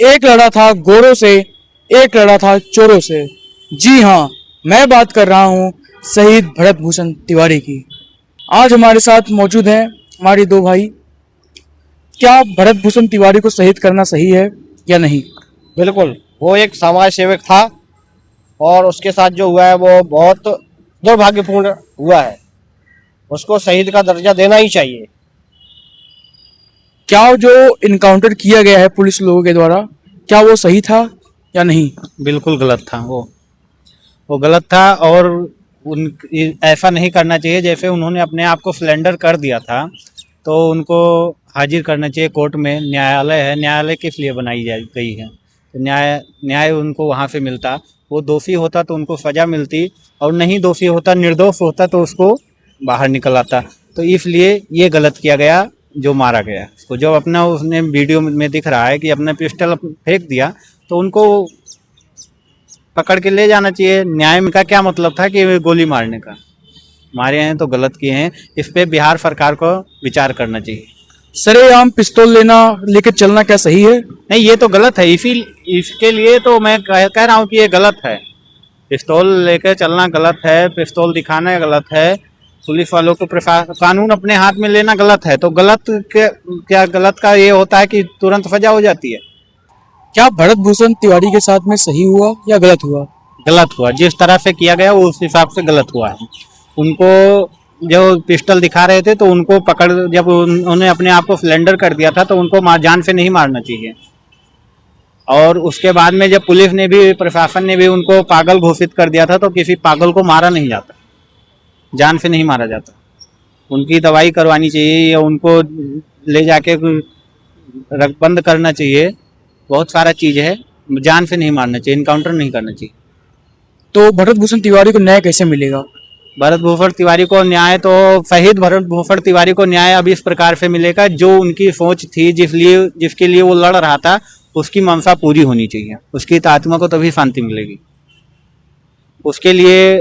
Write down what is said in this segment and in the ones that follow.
एक लड़ा था गोरों से, एक लड़ा था चोरों से। जी हाँ, मैं बात कर रहा हूँ शहीद भरत भूषण तिवारी की। आज हमारे साथ मौजूद हैं हमारे दो भाई। क्या भरत भूषण तिवारी को शहीद करना सही है या नहीं? बिल्कुल। वो एक समाज सेवक था और उसके साथ जो हुआ है वो बहुत दुर्भाग्यपूर्ण हुआ है। उसको शहीद का दर्जा देना ही चाहिए। क्या जो इनकाउंटर किया गया है पुलिस लोगों के द्वारा, क्या वो सही था या नहीं? बिल्कुल गलत था वो गलत था। और उन ऐसा नहीं करना चाहिए। जैसे उन्होंने अपने आप को सिलेंडर कर दिया था तो उनको हाजिर करना चाहिए कोर्ट में। न्यायालय है, न्यायालय किस लिए बनाई गई है? तो न्याय उनको वहाँ से मिलता। वो दोषी होता तो उनको सज़ा मिलती, और नहीं दोषी होता, निर्दोष होता तो उसको बाहर निकल आता। तो इसलिए ये गलत किया गया जो मारा गया उसको। जब अपना उसने वीडियो में दिख रहा है कि अपना पिस्टल फेंक दिया, तो उनको पकड़ के ले जाना चाहिए। न्याय का क्या मतलब था कि गोली मारने का? मारे हैं तो गलत किए हैं। इस पे बिहार सरकार को विचार करना चाहिए। सरेआम पिस्तौल लेकर चलना क्या सही है? नहीं, ये तो गलत है। इसके लिए तो मैं कह रहा हूँ कि ये गलत है। पिस्तौल लेकर चलना गलत है, पिस्तौल दिखाना गलत है। पुलिस वालों को कानून अपने हाथ में लेना गलत है। तो क्या गलत का ये होता है कि तुरंत सजा हो जाती है? क्या भरत भूषण तिवारी के साथ में सही हुआ या गलत हुआ? गलत हुआ। जिस तरह से किया गया वो उस हिसाब से गलत हुआ है। उनको जो पिस्टल दिखा रहे थे तो उनको पकड़, जब उन्होंने अपने आप को सिलेंडर कर दिया था तो उनको जान से नहीं मारना चाहिए। और उसके बाद में जब पुलिस ने भी, प्रशासन ने भी उनको पागल घोषित कर दिया था, तो किसी पागल को मारा नहीं जाता, जान से नहीं मारा जाता। उनकी दवाई करवानी चाहिए या उनको ले जाके बंद करना चाहिए। बहुत सारा चीज़ है, जान से नहीं मारना चाहिए, इनकाउंटर नहीं करना चाहिए। तो भरत भूषण तिवारी को न्याय कैसे मिलेगा? भरत भूषण तिवारी को न्याय तो, शहीद भरत भूषण तिवारी को न्याय अब इस प्रकार से मिलेगा, जो उनकी सोच थी, जिसके लिए वो लड़ रहा था, उसकी मंशा पूरी होनी चाहिए। उसकी आत्मा को तभी शांति मिलेगी। उसके लिए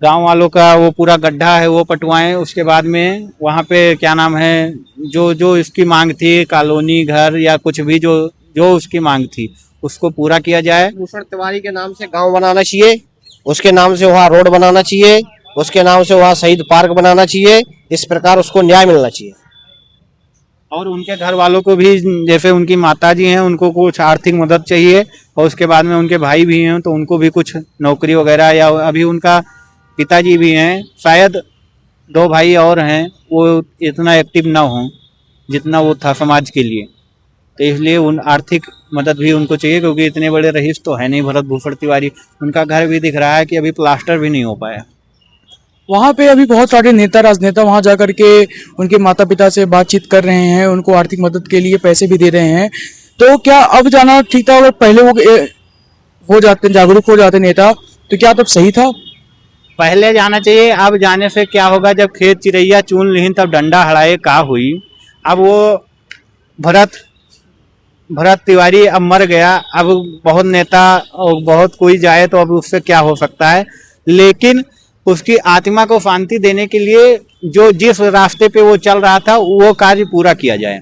गांव वालों का वो पूरा गड्ढा है वो पटवाएं। उसके बाद में वहाँ पे क्या नाम है, जो जो इसकी मांग थी, कॉलोनी, घर या कुछ भी जो जो उसकी मांग थी, उसको पूरा किया जाए। भूषण तिवारी के नाम से गांव बनाना चाहिए, उसके नाम से वहाँ रोड बनाना चाहिए, उसके नाम से वहाँ शहीद पार्क बनाना चाहिए। इस प्रकार उसको न्याय मिलना चाहिए। और उनके घर वालों को भी, जैसे उनकी माताजी हैं, उनको कुछ आर्थिक मदद चाहिए। और उसके बाद में उनके भाई भी हैं तो उनको भी कुछ नौकरी वगैरह, या अभी उनका पिताजी भी हैं, शायद 2 भाई और हैं, वो इतना एक्टिव ना हो जितना वो था समाज के लिए। तो इसलिए उन आर्थिक मदद भी उनको चाहिए, क्योंकि इतने बड़े रईस तो है नहीं भरत भूषण तिवारी। उनका घर भी दिख रहा है कि अभी प्लास्टर भी नहीं हो पाया। वहाँ पे अभी बहुत सारे नेता, राजनेता वहाँ जा करके उनके माता पिता से बातचीत कर रहे हैं, उनको आर्थिक मदद के लिए पैसे भी दे रहे हैं। तो क्या अब जाना ठीक था? अगर पहले वो हो जाते, जागरूक हो जाते नेता, तो क्या तब सही था? पहले जाना चाहिए। अब जाने से क्या होगा? जब खेत चिड़ैया चुन लीन तब डंडा हड़ाए का हुई। अब वो भरत तिवारी अब मर गया। अब बहुत नेता और बहुत कोई जाए तो अब उससे क्या हो सकता है? लेकिन उसकी आत्मा को शांति देने के लिए जो जिस रास्ते पे वो चल रहा था वो कार्य पूरा किया जाए।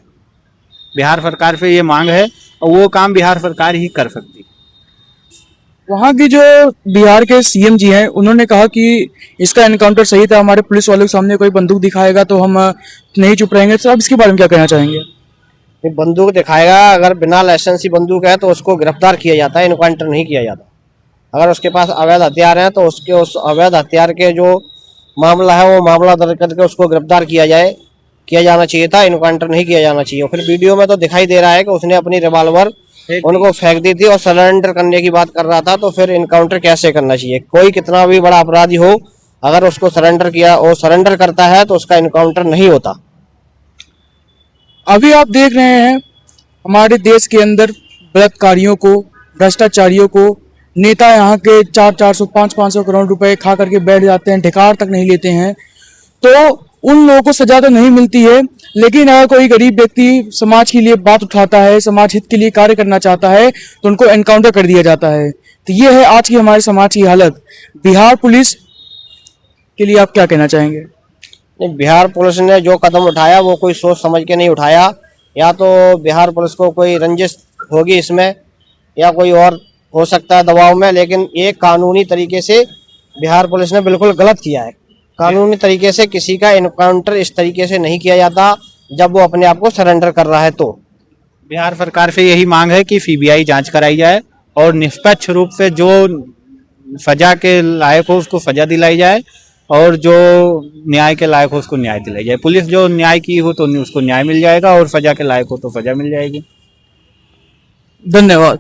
बिहार सरकार से ये मांग है, और वो काम बिहार सरकार ही कर सकती है। वहाँ की जो बिहार के सीएम जी हैं, उन्होंने कहा कि इसका एनकाउंटर सही था, हमारे पुलिस वालों के सामने कोई बंदूक दिखाएगा तो हम नहीं चुप रहेंगे। तो आप इसके बारे में क्या कहना चाहेंगे? ये बंदूक दिखाएगा, अगर बिना लाइसेंसी बंदूक है तो उसको गिरफ्तार किया जाता है, इनकाउंटर नहीं किया जाता। अगर उसके पास अवैध हथियार हैं तो उसके उस अवैध हथियार के जो मामला है वो मामला दर्ज करके उसको गिरफ्तार किया जाना चाहिए था, इनकाउंटर नहीं किया जाना चाहिए। फिर वीडियो में तो दिखाई दे रहा है कि उसने अपनी रिवॉल्वर उनको फेंक दी थी और सरेंडर करने की बात कर रहा था। तो फिर इनकाउंटर कैसे करना चाहिए? कोई कितना भी बड़ा अपराधी हो, अगर उसको सरेंडर करता है तो उसका इनकाउंटर नहीं होता। अभी आप देख रहे हैं हमारे देश के अंदर बलात्कारियों को, भ्रष्टाचारियों को, नेता यहाँ के 400-400, 500-500 करोड़ रुपए खा करके बैठ जाते हैं, ढिकार तक नहीं लेते हैं। तो उन लोगों को सजा तो नहीं मिलती है, लेकिन अगर कोई गरीब व्यक्ति समाज के लिए बात उठाता है, समाज हित के लिए कार्य करना चाहता है, तो उनको एनकाउंटर कर दिया जाता है। तो ये है आज की हमारे समाज की हालत। बिहार पुलिस के लिए आप क्या कहना चाहेंगे? नहीं, बिहार पुलिस ने जो कदम उठाया वो कोई सोच समझ के नहीं उठाया। या तो बिहार पुलिस को कोई रंजिश होगी इसमें, या कोई और हो सकता है दबाव में, लेकिन ये कानूनी तरीके से बिहार पुलिस ने बिल्कुल गलत किया है। कानूनी तरीके से किसी का इनकाउंटर इस तरीके से नहीं किया जाता जब वो अपने आप को सरेंडर कर रहा है। तो बिहार सरकार से यही मांग है कि सीबीआई जांच कराई जाए और निष्पक्ष रूप से जो सजा के लायक हो उसको सजा दिलाई जाए और जो न्याय के लायक हो उसको न्याय दिलाई जाए। पुलिस जो न्याय की हो तो उसको न्याय मिल जाएगा और सजा के लायक हो तो सजा मिल जाएगी। धन्यवाद।